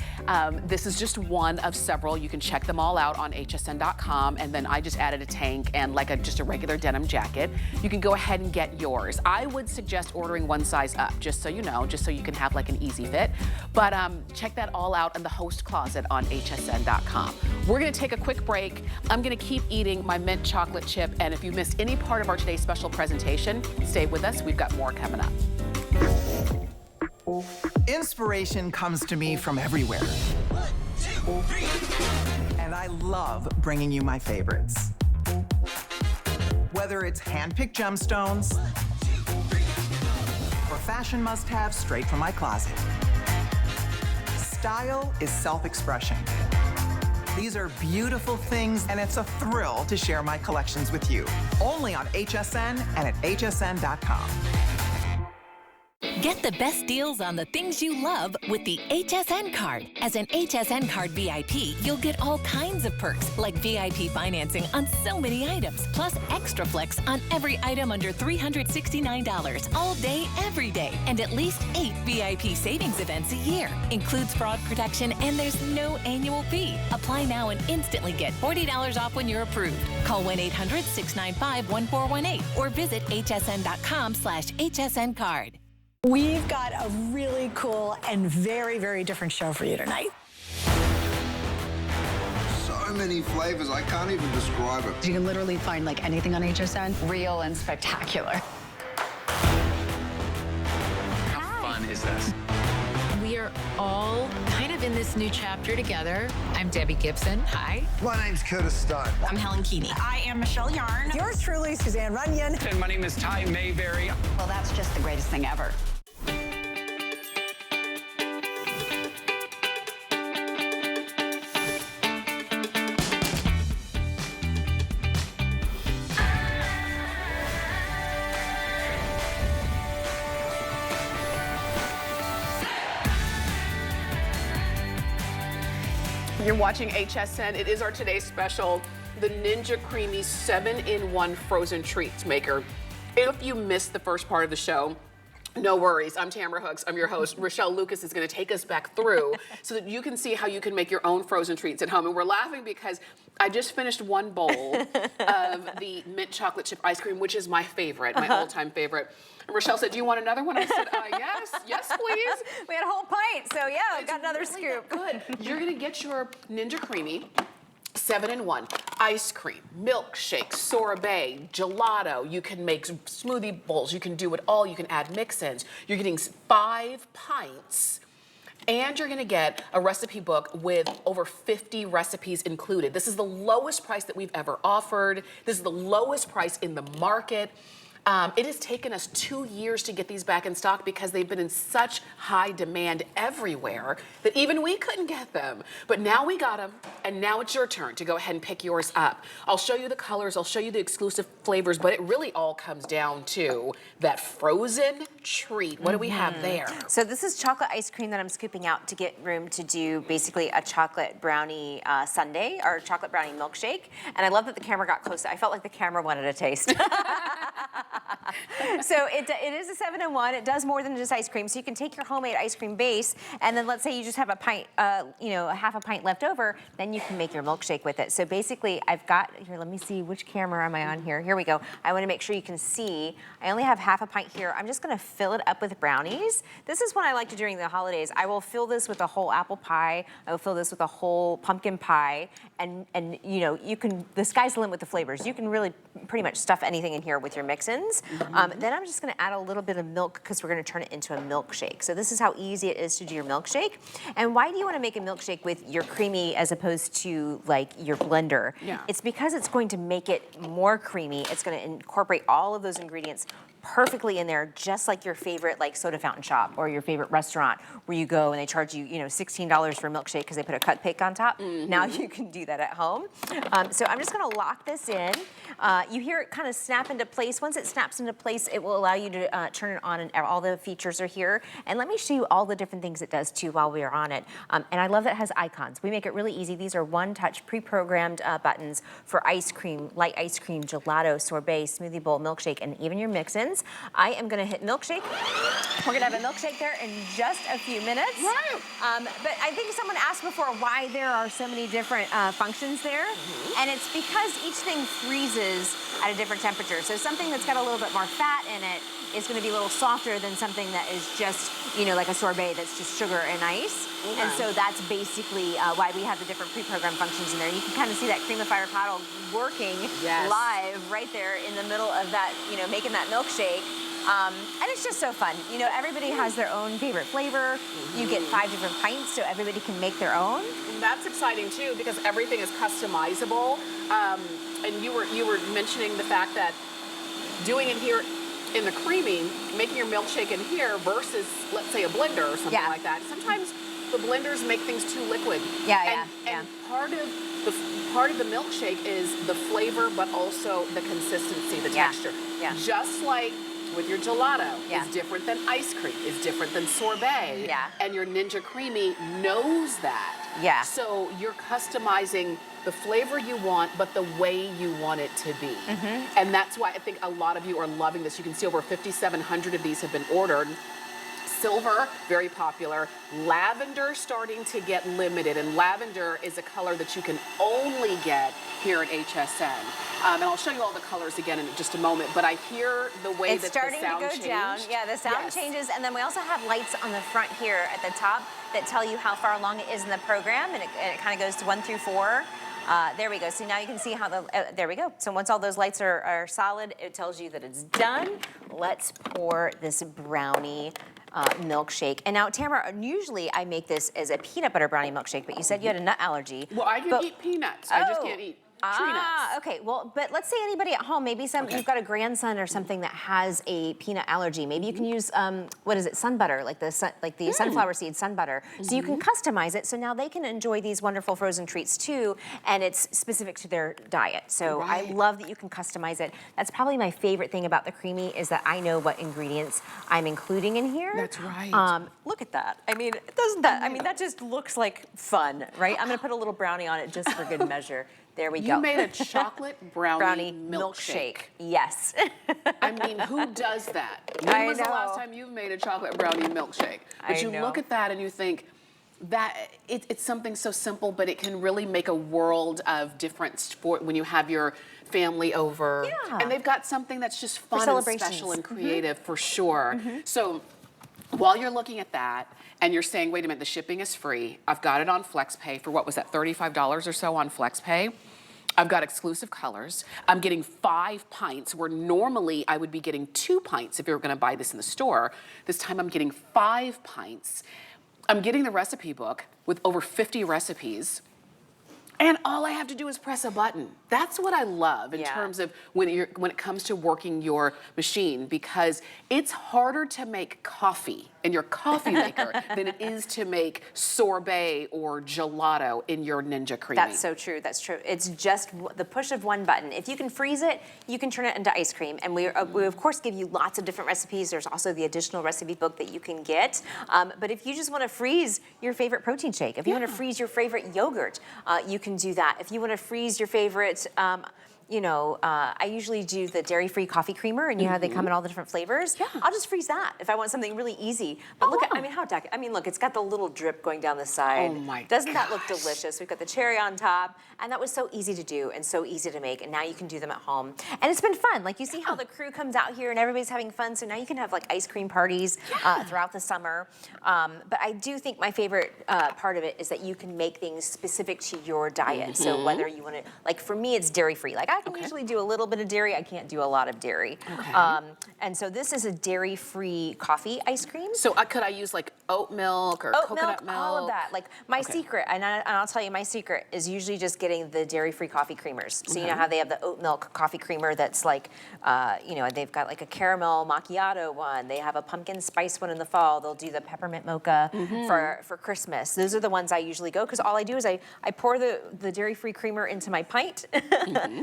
This is just one of several. You can check them all out on hsn.com, and then I just added a tank and like just a regular denim jacket. You can go ahead and get yours. I would suggest ordering one size up, just so you know, just so you can have like an easy fit. But check that all out in the host closet on hsn.com. We're gonna take a quick break. I'm gonna keep eating my mint chocolate chip, and if you missed any part of our today's special presentation, stay with us. We've got more coming up. Inspiration comes to me from everywhere. 1, 2, 3. And I love bringing you my favorites. Whether it's hand-picked gemstones, or fashion must-haves straight from my closet. Style is self-expression. These are beautiful things, and it's a thrill to share my collections with you. Only on HSN and at hsn.com. Get the best deals on the things you love with the HSN card. As an HSN card VIP, you'll get all kinds of perks, like VIP financing on so many items, plus extra flex on every item under $369 all day, every day, and at least 8 VIP savings events a year. Includes fraud protection, and there's no annual fee. Apply now and instantly get $40 off when you're approved. Call 1-800-695-1418 or visit hsn.com/HSN card. We've got a really cool and very, very different show for you tonight. So many flavors, I can't even describe it. You can literally find like anything on HSN, real and spectacular. How fun is this? We are all kind of in this new chapter together. I'm Debbie Gibson. Hi. My name's Curtis Stone. I'm Helen Keeney. I am Michelle Yarn. Yours truly, Suzanne Runyon. And my name is Ty Mayberry. Well, that's just the greatest thing ever. You're watching HSN. It is our today's special, the Ninja CREAMi 7-in-1 frozen treats maker. If you missed the first part of the show, no worries. I'm Tamara Hooks. I'm your host. Rochelle Lucas is going to take us back through so that you can see how you can make your own frozen treats at home. And we're laughing because I just finished one bowl of the mint chocolate chip ice cream, which is my favorite, my all-time favorite. And Rochelle said, do you want another one? I said, yes, please. We had a whole pint, so yeah, I've got another really scoop. Good. You're going to get your Ninja CREAMi 7-in-1 ice cream, milkshakes, sorbet, gelato. You can make smoothie bowls. You can do it all. You can add mix-ins. You're getting 5 pints. And you're gonna get a recipe book with over 50 recipes included. This is the lowest price that we've ever offered. This is the lowest price in the market. It has taken us 2 years to get these back in stock because they've been in such high demand everywhere that even we couldn't get them. But now we got them, and now it's your turn to go ahead and pick yours up. I'll show you the colors, I'll show you the exclusive flavors, but it really all comes down to that frozen treat. What do we have there? So this is chocolate ice cream that I'm scooping out to get room to do basically a chocolate brownie sundae or chocolate brownie milkshake. And I love that the camera got close. I felt like the camera wanted a taste. So it is a 7-in-1. It does more than just ice cream. So you can take your homemade ice cream base, and then let's say you just have a pint, half a pint left over, then you can make your milkshake with it. So basically, I've got, here, let me see, which camera am I on here? Here we go. I want to make sure you can see. I only have half a pint here. I'm just going to fill it up with brownies. This is what I like to do during the holidays. I will fill this with a whole apple pie. I will fill this with a whole pumpkin pie. And you know, you can, the sky's the limit with the flavors. You can really pretty much stuff anything in here with your mix-ins. Then then I'm just gonna add a little bit of milk because we're gonna turn it into a milkshake. So this is how easy it is to do your milkshake. And why do you wanna make a milkshake with your creamy as opposed to like your blender? Yeah. It's because it's going to make it more creamy. It's gonna incorporate all of those ingredients perfectly in there, just like your favorite like soda fountain shop or your favorite restaurant where you go and they charge you, $16 for a milkshake because they put a cut pick on top. Now you can do that at home. So I'm just gonna lock this in. You hear it kind of snap into place. Once it snaps into place, it will allow you to turn it on, and all the features are here. And let me show you all the different things it does too while we are on it. And I love that it has icons. We make it really easy. These are one-touch pre-programmed buttons for ice cream, light ice cream, gelato, sorbet, smoothie bowl, milkshake, and even your mix-ins. I am gonna hit milkshake. We're gonna have a milkshake there in just a few minutes. Right. But I think someone asked before why there are so many different functions there. And it's because each thing freezes at a different temperature. So something that's got a little bit more fat in it is gonna be a little softer than something that is just, like a sorbet that's just sugar and ice. Okay. And so that's basically why we have the different pre-programmed functions in there. You can kind of see that Creamify paddle working live right there in the middle of that, making that milkshake. And it's just so fun. Everybody has their own favorite flavor. You get 5 different pints, so everybody can make their own. That's exciting too, because everything is customizable. And you were mentioning the fact that doing it here in the CREAMi, making your milkshake in here versus, let's say, a blender or something like that. Sometimes the blenders make things too liquid. And part of the milkshake is the flavor, but also the consistency, the texture. Just like with your gelato, it's different than ice cream, it's different than sorbet. And your Ninja CREAMi knows that. So you're customizing the flavor you want, but the way you want it to be. And that's why I think a lot of you are loving this. You can see over 5,700 of these have been ordered. Silver, very popular. Lavender starting to get limited, and lavender is a color that you can only get here at HSN. And I'll show you all the colors again in just a moment, but I hear the way that the sound It's starting to go down. Yeah, the sound changes, and then we also have lights on the front here at the top that tell you how far along it is in the program, and it kind of goes to 1 through 4. There we go. So now you can see how there we go. So once all those lights are solid, it tells you that it's done. Let's pour this brownie milkshake. And now, Tamara, usually I make this as a peanut butter brownie milkshake, but you said you had a nut allergy. Well, I can eat peanuts. I just can't eat tree nuts. Okay. Well, but let's say anybody at home, maybe you've got a grandson or something that has a peanut allergy. Maybe you can use what is it, sun butter, like the sunflower seed sun butter. So you can customize it. So now they can enjoy these wonderful frozen treats too, and it's specific to their diet. So I love that you can customize it. That's probably my favorite thing about the CREAMi is that I know what ingredients I'm including in here. That's right. Look at that. I mean, doesn't that? I mean, that just looks like fun, right? I'm gonna put a little brownie on it just for good measure. There we go. You made a chocolate brownie milkshake. Yes. I mean, who does that? When was the last time you made a chocolate brownie milkshake? But you look at that and you think, that it's something so simple, but it can really make a world of difference for when you have your family over. And they've got something that's just fun and special and creative for sure. So while you're looking at that, and you're saying, wait a minute, the shipping is free. I've got it on FlexPay for what was that, $35 or so on FlexPay. I've got exclusive colors. I'm getting 5 pints, where normally I would be getting 2 pints if you were gonna buy this in the store. This time I'm getting 5 pints. I'm getting the recipe book with over 50 recipes. And all I have to do is press a button. That's what I love in terms of when it comes to working your machine, because it's harder to make coffee in your coffee maker than it is to make sorbet or gelato in your Ninja CREAMi. That's so true. That's true. It's just the push of one button. If you can freeze it, you can turn it into ice cream. And we of course give you lots of different recipes. There's also the additional recipe book that you can get. But if you just want to freeze your favorite protein shake, if you want to freeze your favorite yogurt, you can do that. If you want to freeze your favorite I usually do the dairy-free coffee creamer, and you know how they come in all the different flavors. I'll just freeze that if I want something really easy. But look at, I mean, look, it's got the little drip going down the side. Oh my Doesn't that look delicious? We've got the cherry on top, and that was so easy to do and so easy to make, and now you can do them at home. And it's been fun. Like, you see how the crew comes out here and everybody's having fun, so now you can have like ice cream parties throughout the summer. But I do think my favorite part of it is that you can make things specific to your diet. So whether you want to, like for me, it's dairy-free. Like, I I can usually do a little bit of dairy. I can't do a lot of dairy. And so this is a dairy-free coffee ice cream. So could I use like oat milk or coconut milk? All of that. Like my secret, and I'll tell you, my secret is usually just getting the dairy-free coffee creamers. So you know how they have the oat milk coffee creamer that's like, you know, they've got like a caramel macchiato one. They have a pumpkin spice one in the fall. They'll do the peppermint mocha for Christmas. Those are the ones I usually go, because all I do is I pour the dairy-free creamer into my pint,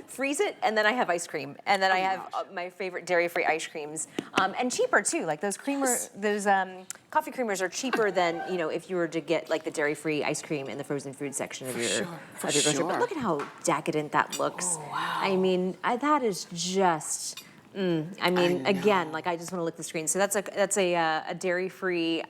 freeze it, and then I have ice cream. And then I have my favorite dairy-free ice creams, and cheaper too. Like those coffee creamers are cheaper than, you know, if you were to get like the dairy-free ice cream in the frozen food section of your grocery. But look at how decadent that looks. Oh, wow. I mean, that is just. I mean, again, like I just want to lick the screen. So that's a dairy-free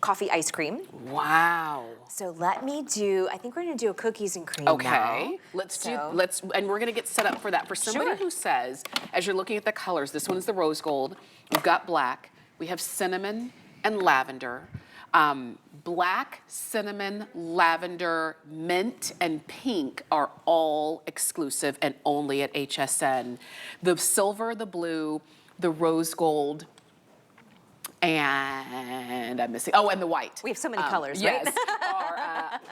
coffee ice cream. Wow. So let me do. I think we're going to do a cookies and cream now. Okay. And we're going to get set up for that. For somebody who says, as you're looking at the colors, this one's the rose gold. We've got black. We have cinnamon and lavender. Black, cinnamon, lavender, mint, and pink are all exclusive and only at HSN. The silver, the blue, the rose gold, and I'm missing, and the white. We have so many colors, right? Yes,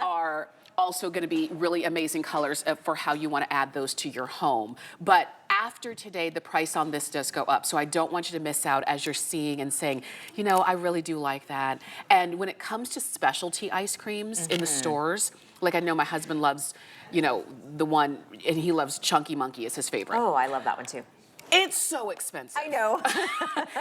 are also going to be really amazing colors for how you want to add those to your home. But after today, the price on this does go up. So I don't want you to miss out as you're seeing and saying, you know, I really do like that. And when it comes to specialty ice creams in the stores, like I know my husband loves, you know, the one, and he loves Chunky Monkey is his favorite. Oh, I love that one too. It's so expensive. I know.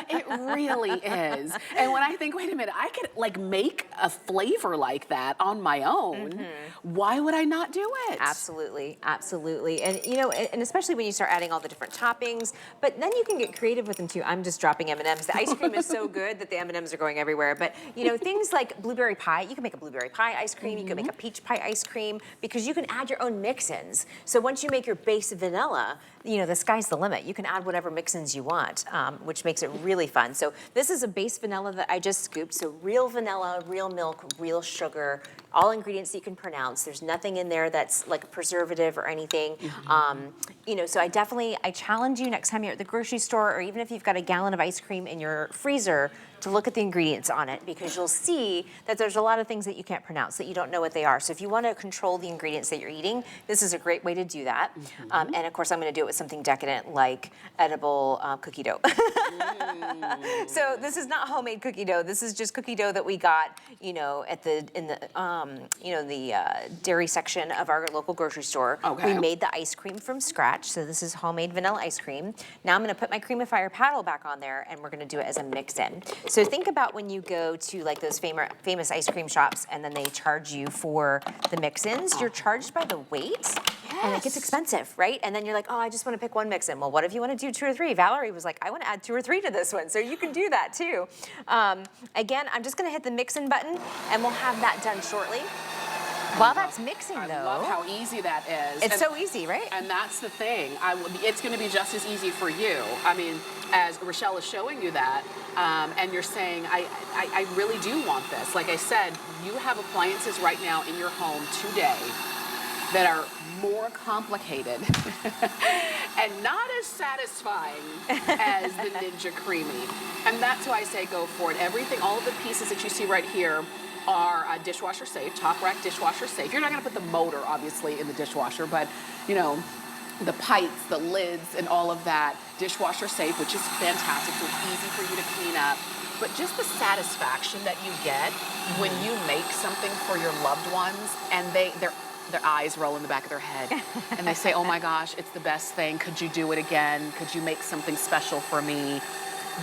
It really is. And when I think, wait a minute, I could like make a flavor like that on my own. Why would I not do it? Absolutely, absolutely. And you know, and especially when you start adding all the different toppings, but then you can get creative with them too. I'm just dropping M&Ms. The ice cream is so good that the M&Ms are going everywhere. But you know, things like blueberry pie, you can make a blueberry pie ice cream, you can make a peach pie ice cream, because you can add your own mix-ins. So once you make your base vanilla, you know, the sky's the limit. You can add whatever mix-ins you want, which makes it really fun. So this is a base vanilla that I just scooped. So real vanilla, real milk, real sugar, all ingredients that you can pronounce. There's nothing in there that's like a preservative or anything. You know, so I challenge you next time you're at the grocery store, or even if you've got a gallon of ice cream in your freezer, to look at the ingredients on it, because you'll see that there's a lot of things that you can't pronounce, that you don't know what they are. So if you want to control the ingredients that you're eating, this is a great way to do that. And of course, I'm going to do it with something decadent like edible cookie dough. So this is not homemade cookie dough. This is just cookie dough that we got, you know, in the dairy section of our local grocery store. Okay. We made the ice cream from scratch. So this is homemade vanilla ice cream. Now I'm going to put my Creamify paddle back on there, and we're going to do it as a mix-in. So think about when you go to like those famous ice cream shops, and then they charge you for the mix-ins. You're charged by the weight, and it gets expensive, right? And then you're like, oh, I just want to pick one mix-in. Well, what if you want to do 2 or 3? Valerie was like, I want to add 2 or 3 to this one, so you can do that too. Again, I'm just going to hit the mix-in button, and we'll have that done shortly. While that's mixing, though. I love how easy that is. It's so easy, right? And that's the thing. It's going to be just as easy for you. I mean, as Rochelle is showing you that, and you're saying, I really do want this. Like I said, you have appliances right now in your home today that are more complicated and not as satisfying as the Ninja CREAMi. And that's why I say go for it. Everything, all of the pieces that you see right here are dishwasher safe, top rack dishwasher safe. You're not gonna put the motor, obviously, in the dishwasher, but you know, the pipes, the lids, and all of that, dishwasher safe, which is fantastic, so it's easy for you to clean up. But just the satisfaction that you get when you make something for your loved ones, and their eyes roll in the back of their head, and they say, oh my gosh, it's the best thing, could you do it again? Could you make something special for me?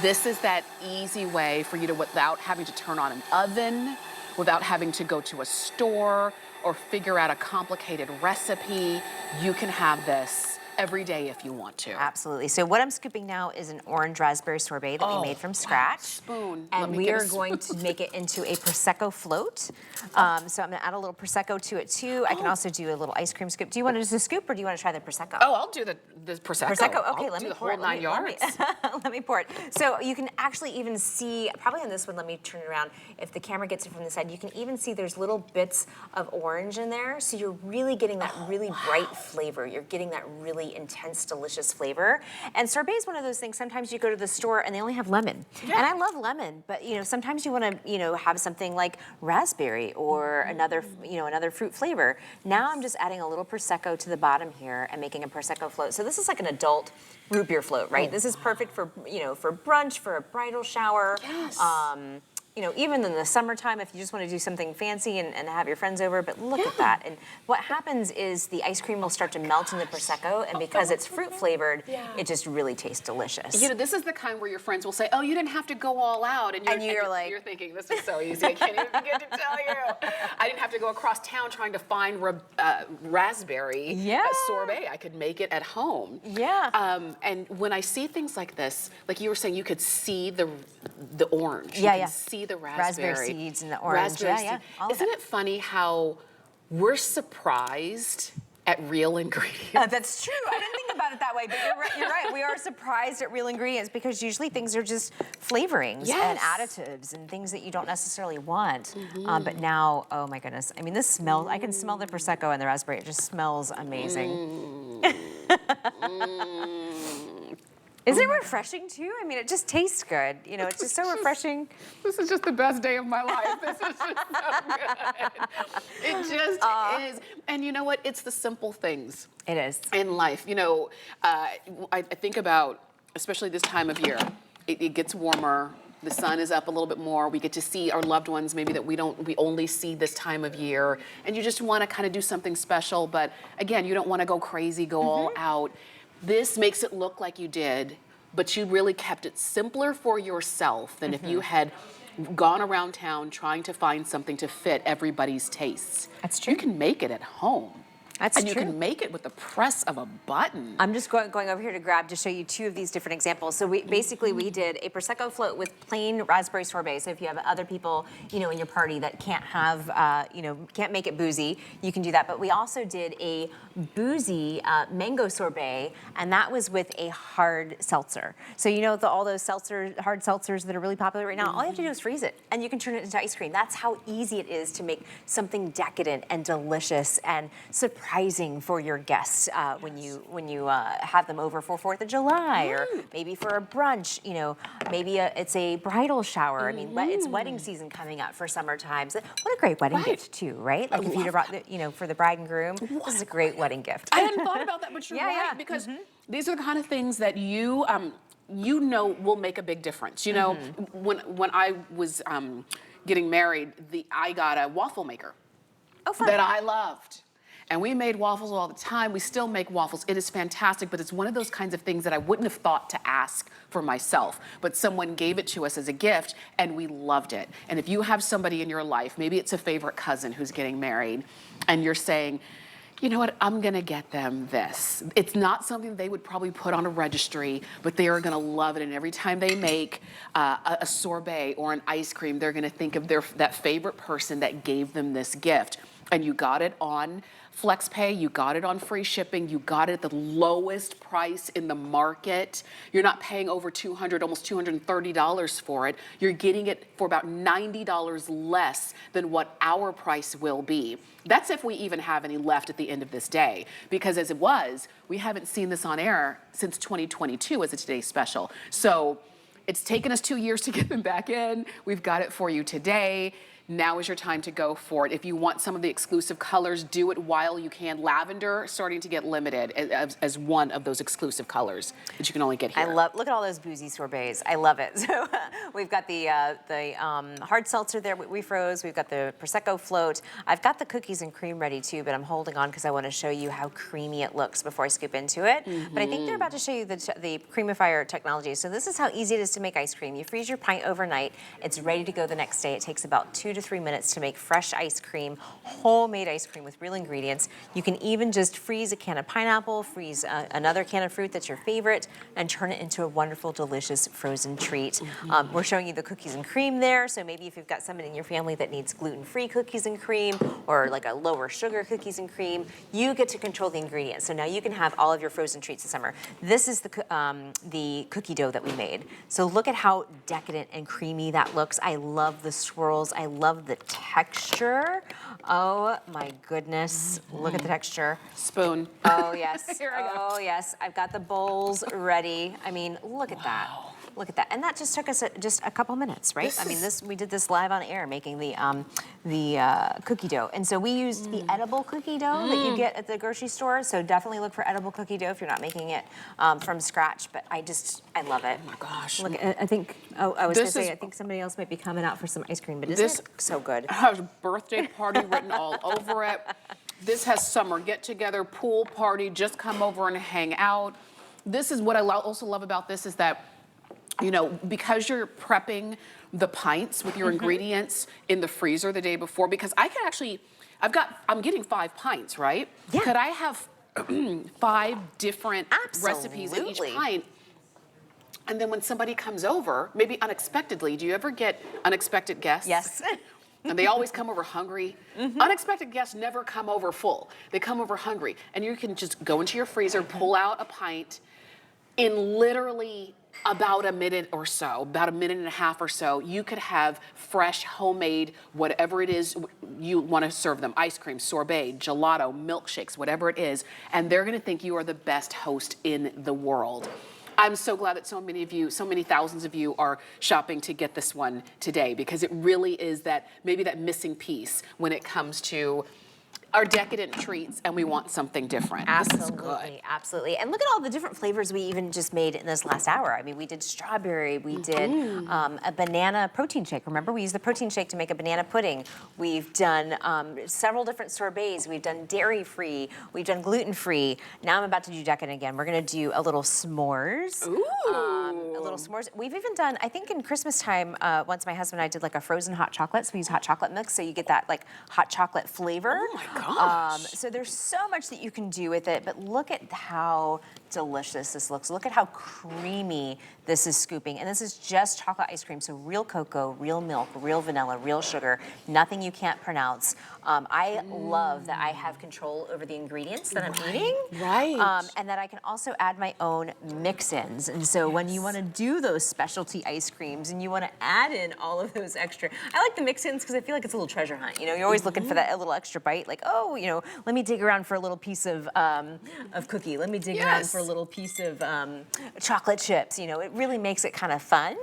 This is that easy way for you to, without having to turn on an oven, without having to go to a store or figure out a complicated recipe, you can have this every day if you want to. Absolutely. So what I'm scooping now is an orange raspberry sorbet that we made from scratch. Spoon. And we are going to make it into a Prosecco float. So I'm going to add a little Prosecco to it too. I can also do a little ice cream scoop. Do you want to do a scoop, or do you want to try the Prosecco? Oh, I'll do the Prosecco. Prosecco, okay, let me do the pour whole it. 9 yards. Let me pour it. So you can actually even see, probably on this one, let me turn it around. If the camera gets it from the side, you can even see there's little bits of orange in there. So you're really getting that really bright flavor. You're getting that really really intense, delicious flavor. And sorbet is one of those things, sometimes you go to the store and they only have lemon. Yeah. And I love lemon, but sometimes you want to, have something like raspberry or another fruit flavor. Now I'm just adding a little Prosecco to the bottom here and making a Prosecco float. So this is like an adult root beer float, right? This is perfect for, for brunch, for a bridal shower. Yes. Even in the summertime, if you just want to do something fancy and have your friends over, but look at that. And what happens is the ice cream will start to melt in the Prosecco, and because it's fruit flavored, it just really tastes delicious. This is the kind where your friends will say, oh, you didn't have to go all out. And you're thinking, this is so easy, I can't even begin to tell you. I didn't have to go across town trying to find raspberry sorbet. I could make it at home. Yeah. And when I see things like this, like you were saying, you could see the orange. Yeah, you can see the raspberry seeds and the orange. Isn't it funny how we're surprised at real ingredients? That's true. I didn't think about it that way, but you're right. We are surprised at real ingredients because usually things are just flavorings and additives and things that you don't necessarily want. But now, oh my goodness. I mean, this smells, I can smell the Prosecco and the raspberry. It just smells amazing. Isn't it refreshing too? I mean, it just tastes good. It's just so refreshing. This is just the best day of my life. This is just so good. It just is. And you know what? It's the simple things. It is. In life. I think about, especially this time of year, it gets warmer. The sun is up a little bit more. We get to see our loved ones maybe that we only see this time of year. And you just want to kind of do something special. But again, you don't want to go crazy, go all out. This makes it look like you did, but you really kept it simpler for yourself than if you had gone around town trying to find something to fit everybody's tastes. That's true. You can make it at home. That's and true. You can make it with the press of a button. I'm just going over here to grab to show you two of these different examples. So we did a Prosecco float with plain raspberry sorbet. So if you have other people, in your party that can't have, can't make it boozy, you can do that. But we also did a boozy mango sorbet, and that was with a hard seltzer. So all those hard seltzers that are really popular right now, all you have to do is freeze it, and you can turn it into ice cream. That's how easy it is to make something decadent and delicious and surprising for your guests when you have them over for 4th of July or maybe for a brunch. Maybe it's a bridal shower. I mean, it's wedding season coming up for summertime. So what a great wedding gift too, right? Like if you brought for the bride and groom, this is a great wedding gift. I hadn't thought about that, but you're right, because these are the kind of things that will make a big difference. When I was getting married, I got a waffle maker that I loved. And we made waffles all the time. We still make waffles. It is fantastic, but it's one of those kinds of things that I wouldn't have thought to ask for myself. But someone gave it to us as a gift, and we loved it. And if you have somebody in your life, maybe it's a favorite cousin who's getting married, and you're saying, you know what, I'm gonna get them this. It's not something they would probably put on a registry, but they are gonna love it. And every time they make a sorbet or an ice cream, they're gonna think of that favorite person that gave them this gift. And you got it on FlexPay, you got it on free shipping, you got it at the lowest price in the market. You're not paying over $200, almost $230 for it. You're getting it for about $90 less than what our price will be. That's if we even have any left at the end of this day. Because as it was, we haven't seen this on air since 2022 as a Today Special. So it's taken us 2 years to get them back in. We've got it for you today. Now is your time to go for it. If you want some of the exclusive colors, do it while you can. Lavender starting to get limited as one of those exclusive colors that you can only get here. Look at all those boozy sorbets. I love it. So we've got the hard seltzer there we froze. We've got the Prosecco float. I've got the cookies and cream ready too, but I'm holding on because I want to show you how creamy it looks before I scoop into it. But I think they're about to show you the Creamify technology. So this is how easy it is to make ice cream. You freeze your pint overnight. It's ready to go the next day. It takes about 2 to 3 minutes to make fresh ice cream, homemade ice cream with real ingredients. You can even just freeze a can of pineapple, freeze another can of fruit that's your favorite, and turn it into a wonderful, delicious frozen treat. We're showing you the cookies and cream there, so maybe if you've got somebody in your family that needs gluten-free cookies and cream, or like a lower sugar cookies and cream, you get to control the ingredients. So now you can have all of your frozen treats this summer. This is the cookie dough that we made. So look at how decadent and creamy that looks. I love the swirls. I love love the texture. Oh my goodness, look at the texture. Spoon. Oh yes, Here I go. oh yes. I've got the bowls ready. I mean, look at that. Look at that. And that just took us just a couple minutes, right? We did this live on air making the cookie dough. And so we used the edible cookie dough that you get at the grocery store. So definitely look for edible cookie dough if you're not making it from scratch. But I love it. Oh my gosh. Look, I think, I was going to say, I think somebody else might be coming out for some ice cream, but isn't it so good? Has birthday party written all over it. This has summer get-together, pool party, just come over and hang out. This is what I also love about this is that, you know, because you're prepping the pints with your ingredients in the freezer the day before, because I can actually, I'm getting 5 pints, right? Yeah. Could I have 5 different recipes in each pint? And then when somebody comes over, maybe unexpectedly, do you ever get unexpected guests? Yes. And they always come over hungry. Unexpected guests never come over full. They come over hungry. And you can just go into your freezer, pull out a pint in literally about a minute or so, about a minute and a half or so. You could have fresh, homemade, whatever it is you want to serve them. Ice cream, sorbet, gelato, milkshakes, whatever it is. And they're going to think you are the best host in the world. I'm so glad that so many of you, so many thousands of you are shopping to get this one today, because it really is that, maybe that missing piece when it comes to our decadent treats and we want something different. Absolutely, this is good. absolutely. And look at all the different flavors we even just made in this last hour. I mean, we did strawberry, we did a banana protein shake. Remember, we used the protein shake to make a banana pudding. We've done several different sorbets. We've done dairy-free, we've done gluten-free. Now I'm about to do decadent again. We're gonna do a little s'mores. Ooh. A little s'mores. We've even done, I think in Christmas time, once my husband and I did like a frozen hot chocolate. So we use hot chocolate mix, so you get that like hot chocolate flavor. Oh my gosh. So there's so much that you can do with it, but look at how delicious this looks. Look at how creamy this is scooping. And this is just chocolate ice cream, so real cocoa, real milk, real vanilla, real sugar, nothing you can't pronounce. I love that I have control over the ingredients that I'm eating. Right. And that I can also add my own mix-ins. And so when you want to do those specialty ice creams and you want to add in all of those extra, I like the mix-ins because I feel like it's a little treasure hunt. You know, you're always looking for that little extra bite, like, oh, you know, let me dig around for a little piece of cookie. Let me dig around for a little piece of chocolate chips. You know, it really makes it kind of fun.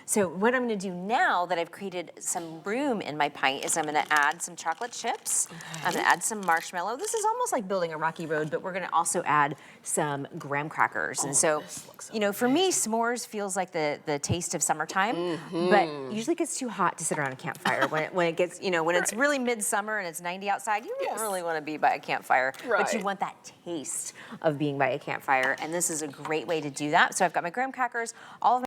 So what I'm going to do now that I've created some room in my pint is I'm going to add some chocolate chips. I'm going to add some marshmallow. This is almost like building a rocky road, but we're going to also add some graham crackers. And so, you know, for me, s'mores feels like the taste of summertime, but usually it gets too hot to sit around a campfire. When it gets, you know, when it's really midsummer and it's 90 outside, you don't really want to be by a campfire, but you want that taste of being by a campfire. And this is a great way to do that. So I've got my graham crackers, all of my